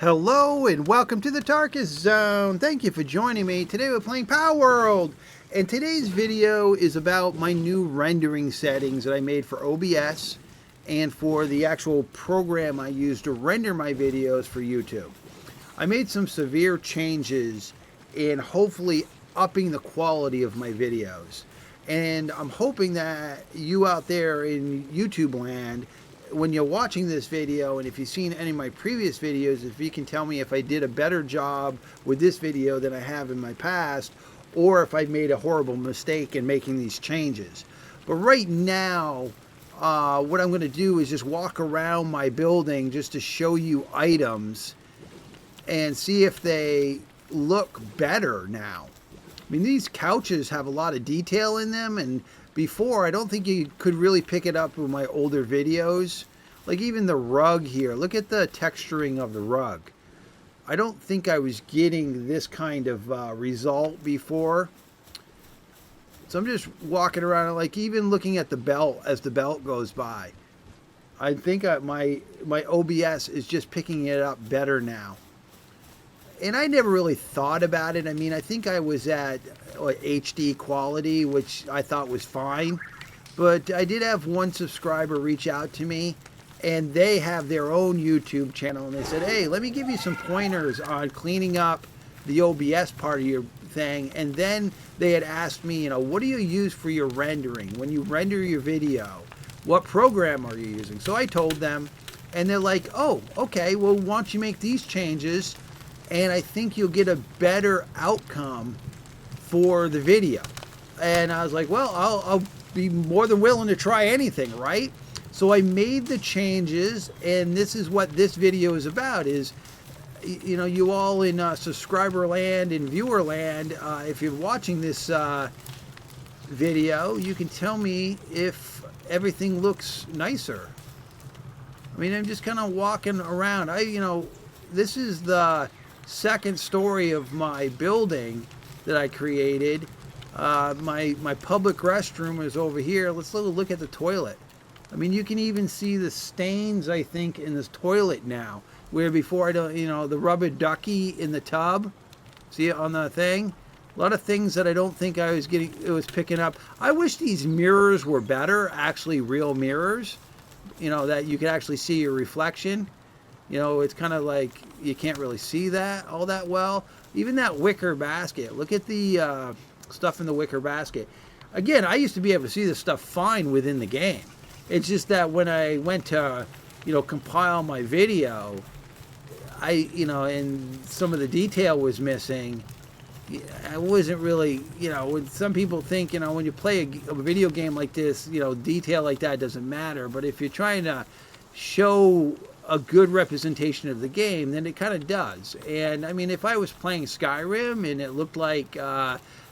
Hello and welcome to the Tarkus Zone. Thank you for joining me. Today we're playing Palworld. And today's video is about my new rendering settings that I made for OBS and for the actual program I use to render my videos for YouTube. I made some severe changes in hopefully upping the quality of my videos. And I'm hoping that you out there in YouTube land, when you're watching this video, and if you've seen any of my previous videos, if you can tell me if I did a better job with this video than I have in my past, or if I made a horrible mistake in making these changes. But right now, what I'm going to do is just walk around my building just to show you items and see if they look better now. I mean, these couches have a lot of detail in them, and before, I don't think you could really pick it up with my older videos. Like even the rug here, look at the texturing of the rug. I don't think I was getting this kind of result before. So I'm just walking around, like even looking at the belt as the belt goes by. I think my OBS is just picking it up better now. And I never really thought about it. I mean, I think I was at HD quality, which I thought was fine. But I did have one subscriber reach out to me, and they have their own YouTube channel. And they said, hey, let me give you some pointers on cleaning up the OBS part of your thing. And then they had asked me, what do you use for your rendering? When you render your video, what program are you using? So I told them, and they're like, oh, okay, well, why don't you make these changes? And I think you'll get a better outcome for the video. And I was like, well, I'll be more than willing to try anything, right? So I made the changes, and this is what this video is about, is, you all in subscriber land and viewer land, if you're watching this video, you can tell me if everything looks nicer. I mean, I'm just kind of walking around. This is the second story of my building that I created. My public restroom is over here. Let's look at the toilet. I mean, you can even see the stains, I think, in this toilet now, where before I don't, the rubber ducky in the tub. See it on the thing? A lot of things that I don't think it was picking up. I wish these mirrors were better, actually real mirrors, that you could actually see your reflection. It's kind of like you can't really see that all that well. Even that wicker basket. Look at the stuff in the wicker basket. Again, I used to be able to see this stuff fine within the game. It's just that when I went to, compile my video, and some of the detail was missing. I wasn't really, when some people think, when you play a video game like this, detail like that doesn't matter. But if you're trying to show a good representation of the game, then it kind of does. And I mean, if I was playing Skyrim and it looked like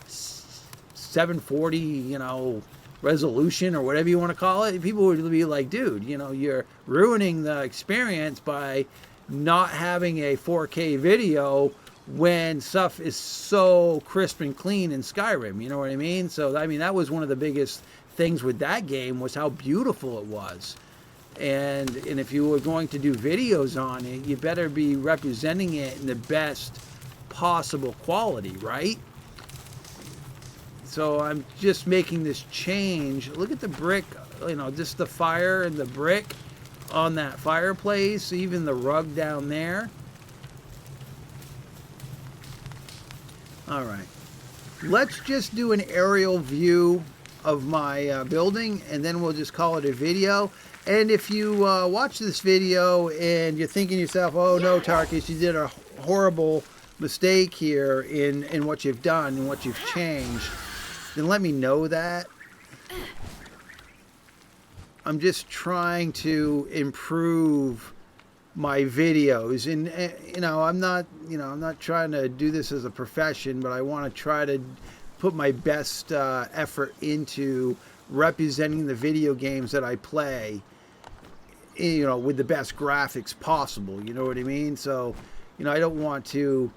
740, resolution or whatever you want to call it, people would be like, dude, you're ruining the experience by not having a 4K video when stuff is so crisp and clean in Skyrim, you know what I mean? So, I mean, that was one of the biggest things with that game, was how beautiful it was. And if you were going to do videos on it, you better be representing it in the best possible quality, right? So I'm just making this change. Look at the brick, just the fire and the brick on that fireplace, even the rug down there. All right. Let's just do an aerial view of my building, and then we'll just call it a video. And if you watch this video and you're thinking to yourself, oh no, Tarkus, you did a horrible mistake here in what you've done and what you've changed, then let me know that. I'm just trying to improve my videos, and I'm not trying to do this as a profession, but I want to try to put my best effort into representing the video games that I play, with the best graphics possible, you know what I mean? So, I don't want to,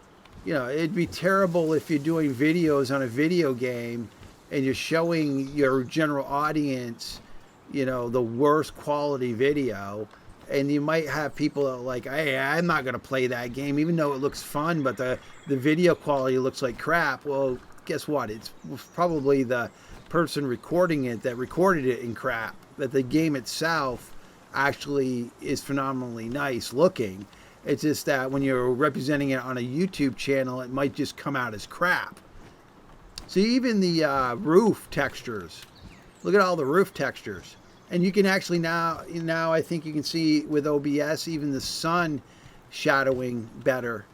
it'd be terrible if you're doing videos on a video game and you're showing your general audience, the worst quality video, And you might have people that are like, hey, I'm not going to play that game, even though it looks fun, but the video quality looks like crap. Well, guess what? It's probably the person recording it that recorded it in crap. That the game itself actually is phenomenally nice looking. It's just that when you're representing it on a YouTube channel, it might just come out as crap. See, even the roof textures. Look at all the roof textures. And you can actually now I think you can see with OBS even the sun shadowing better.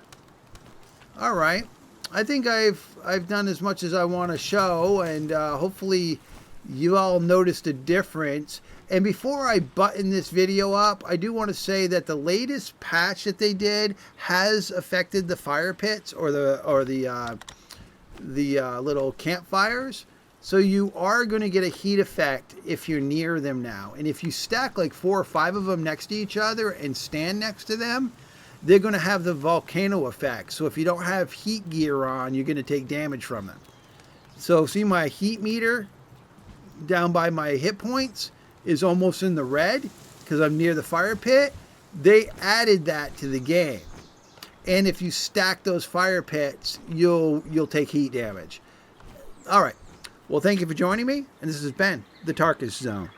All right, I think I've done as much as I want to show, and hopefully you all noticed a difference. And before I button this video up, I do want to say that the latest patch that they did has affected the fire pits or the little campfires. So you are going to get a heat effect if you're near them now. And if you stack like 4 or 5 of them next to each other and stand next to them, they're going to have the volcano effect. So if you don't have heat gear on, you're going to take damage from them. So see, my heat meter down by my hit points is almost in the red because I'm near the fire pit. They added that to the game. And if you stack those fire pits, you'll take heat damage. All right. Well, thank you for joining me, and this has been the Tarkus Zone.